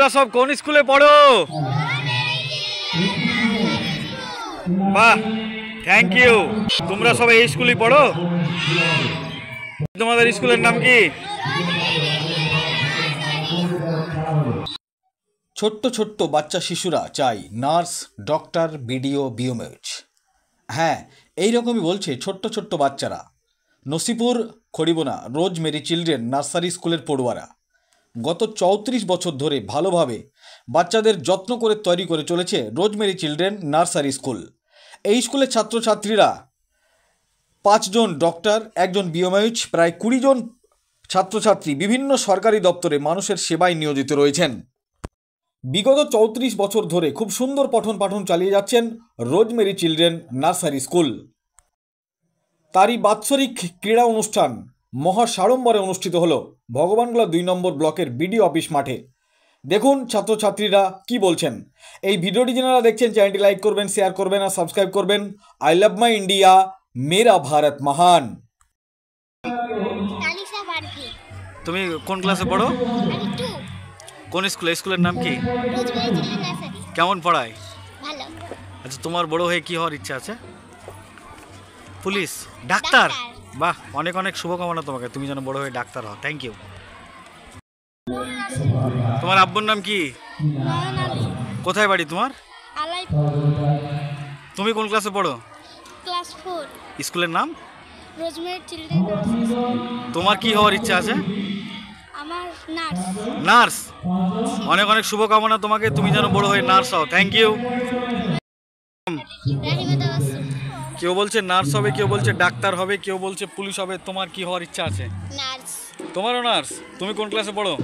তোমরা সব কোন স্কুলে পড়ো? বাহ, থ্যাংক ইউ। তোমরা সব এই স্কুলে পড়ো? তোমাদের স্কুলের নাম কি? ছোট্ট ছোট্ট বাচ্চা শিশুরা চাই নার্স, ডক্টর, বিডিও, বিএমএইচ। হ্যাঁ, এই রকমই বলছে ছোট্ট ছোট্ট বাচ্চারা। নসিপুর খড়িবোনা রোজ মেরি চিলড্রেন নার্সারি স্কুলের পড়ুয়ারা গত 34 বছর ধরে ভালোভাবে বাচ্চাদের যত্ন করে তৈরি করে চলেছে রোজ মেরি চিলড্রেন নার্সারি স্কুল। এই স্কুলের ছাত্রছাত্রীরা 5 জন ডক্টর, 1 জন বিএমএইচ, প্রায় 20 জন ছাত্রছাত্রী বিভিন্ন সরকারি দপ্তরে মানুষের সেবায় নিয়োজিত রয়েছেন। বিগত 34 বছর ধরে খুব সুন্দর পঠন পাঠন চালিয়ে যাচ্ছেন রোজ মেরি চিলড্রেন নার্সারি স্কুল। তারই বাৎসরিক ক্রীড়া অনুষ্ঠান মহা সাড়ম্বরে অনুষ্ঠিত হলো ভগবানগোলা 2 নম্বর ব্লকের বিডিও অফিস মাঠে। দেখুন ছাত্রছাত্রীরা কি বলছেন। এই ভিডিওটি যারা দেখছেন চ্যানেলটি লাইক করবেন, শেয়ার করবেন আর সাবস্ক্রাইব করবেন। আই লাভ মাই ইন্ডিয়া, মেরা ভারত মহান। তুমি কোন ক্লাসে পড়ো? কোন স্কুলে? স্কুলের নাম কি? কেমন পড়ায়? আচ্ছা, তোমার বড় হয়ে কি হওয়ার ইচ্ছা আছে? Police, doctor? বাহ, অনেক অনেক শুভকামনা তোমাকে, তুমি যেন বড় হয়ে ডাক্তার হও। Thank you. তোমার আব্বুর নাম কি? কোথায় বাড়ি তোমার? তুমি কোন ক্লাসে পড়ো? ক্লাস 4। স্কুলের নাম? রোজ মেরি চিলড্রেন নার্সারি। তোমার কি হওয়ার ইচ্ছা আছে? আমার নার্স। নার্স? অনেক অনেক শুভকামনা তোমাকে, তুমি যেন বড় হয়ে নার্স হও। Thank you. কেউ বলছে নার্স হবে, কেউ বলছে ডাক্তার হবে, কেউ বলছে পুলিশ হবে। তোমার কি হওয়ার ইচ্ছা আছে? নার্স। তোমারও নার্স? তুমি কোন ক্লাসে পড়ো?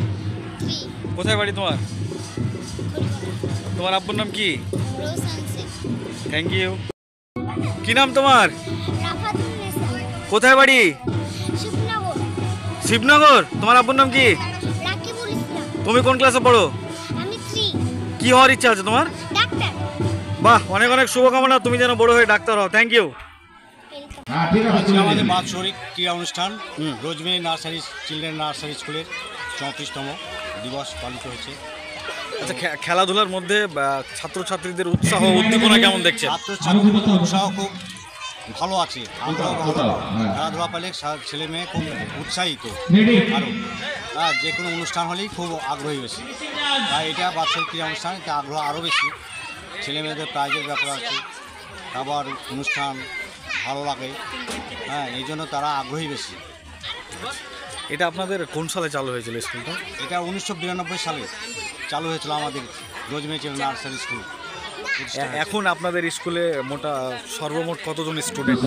3। কোথায় বাড়ি তোমার? তোমার আব্বুর নাম কি? Thank you. কি নাম তোমার? কোথায় বাড়ি? শিবনগর। শিবনগর? তোমার আব্বুর নাম কি? রাকিবুল ইসলাম। তুমি কোন ক্লাসে পড়ো? আমি 3। কি হওয়ার ইচ্ছা আছে তোমার? ডাক্তার। বাহ, অনেক অনেক শুভকামনা, তুমি যেন বড় হয়ে ডাক্তার হও। Thank you. আমাদের বাৎসরিক ক্রীড়া অনুষ্ঠান Rose Mary nursery children nursery স্কুলের 34তম দিবস পালিত হয়েছে। আচ্ছা, খেলাধুলার মধ্যে ছাত্রছাত্রীদের উৎসাহ উদ্দীপনা কেমন দেখছেন? ছাত্রছাত্রীদের উৎসাহ খুব ভালো আছে। আমরাও ভালো খেলাধুলা পেলে ছেলে মেয়ে খুব উৎসাহিত, আরও যে কোনো অনুষ্ঠান হলেই খুব আগ্রহী বেশি। তাই এটা বাৎসরিক ক্রীড়া অনুষ্ঠান, এটা আগ্রহ আরও বেশি। ছেলে মেয়েদের প্রাইজের ব্যাপার আছে, আবার অনুষ্ঠান ভালো লাগে, হ্যাঁ, এই জন্য তারা আগ্রহী বেশি। এটা আপনাদের কোন সালে চালু হয়েছিল স্কুলটা? এটা 1992 সালে চালু হয়েছিল আমাদের রোজ মেরি চিলড্রেন নার্সারি স্কুল। এখন আপনাদের স্কুলে সর্বমোট কতজন স্টুডেন্ট?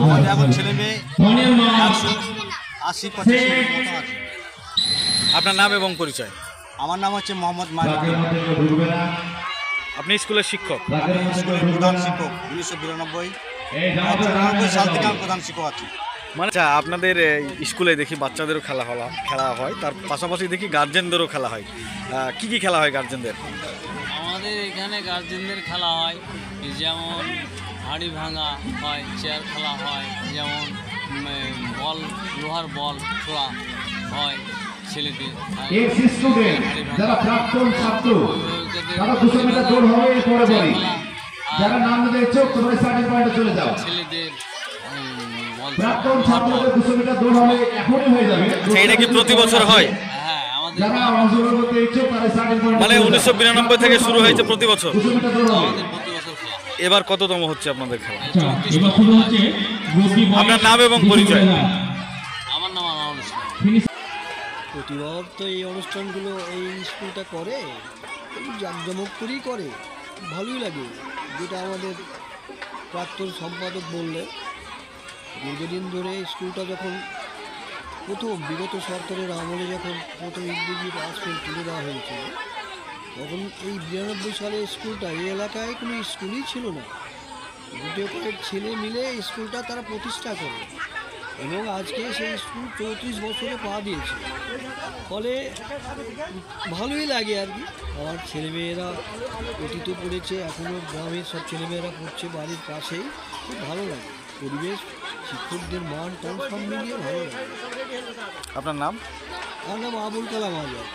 আমাদের এখন ছেলে মেয়ে 180-85 মতো আছে। আপনার নাম এবং পরিচয়? আমার নাম হচ্ছে মোহাম্মদ মালিক। আপনি স্কুলের শিক্ষক? স্কুলের প্রধান শিক্ষক। 1992 সাল থেকে আমি প্রধান শিক্ষক আছি। মানে আপনাদের স্কুলে দেখি বাচ্চাদেরও খেলা হয়, তার পাশাপাশি দেখি গার্জেনদেরও খেলা হয়। কি কি খেলা হয় গার্জেনদের? আমাদের এখানে গার্জেনদের খেলা হয়, যেমন হাঁড়ি ভাঙা হয়, চেয়ার খেলা হয়, যেমন বল, লোহার বল ছোড়া হয় ছেলেদের। যারা প্রাক্তন ছাত্র তারা 200 মিটার দৌড় হবে পরে পরে, যারা নাম দিতে ইচ্ছুক তোমরা স্টার্টিং পয়েন্টে চলে যাও। ছেলেদের প্রাক্তন ছাত্রদের 200 মিটার দৌড় হবে, এখনই হয়ে যাবে। এটা কি প্রতি বছর হয়? হ্যাঁ, আমাদের যারা অংশগ্রহণ করতে ইচ্ছুক তারা স্টার্টিং পয়েন্টে, মানে 1992 থেকে শুরু হয়েছে প্রতি বছর? 200 মিটার দৌড় হবে। আমাদের প্রতি বছর খেলা। এবার কততম হচ্ছে আপনাদের খেলা? এবার শুরু হচ্ছে। আপনার নাম এবং পরিচয়? আমার নাম আনোয়ার ইসলাম। প্রতিবার তো এই অনুষ্ঠানগুলো এই স্কুলটা করে, খুব জাঁকজমক করেই করে, ভালোই লাগে। যেটা আমাদের প্রাক্তন সম্পাদক বললে, দীর্ঘদিন ধরে স্কুলটা যখন প্রথম বিগত সরকারের আমলে যখন প্রথম ইংরেজি পাসপোর্ট তুলে দেওয়া হয়েছিল, তখন এই 92 সালে স্কুলটা এই এলাকায় কোনো স্কুলই ছিল না। দুটো কয়েক ছেলে মিলে স্কুলটা তারা প্রতিষ্ঠা করে এবং আজকে সেই স্কুল 34 বছরে পা দিয়েছে। ফলে ভালোই লাগে আর কি। আমার ছেলেমেয়েরা অতীত পড়েছে, এখনও গ্রামের সব ছেলেমেয়েরা পড়ছে বাড়ির পাশেই, খুব ভালো লাগে। পরিবেশ, শিক্ষকদের মান টান সব মিলিয়ে ভালো লাগে। আপনার নাম? আমার নাম আবুল কালাম আজাদ।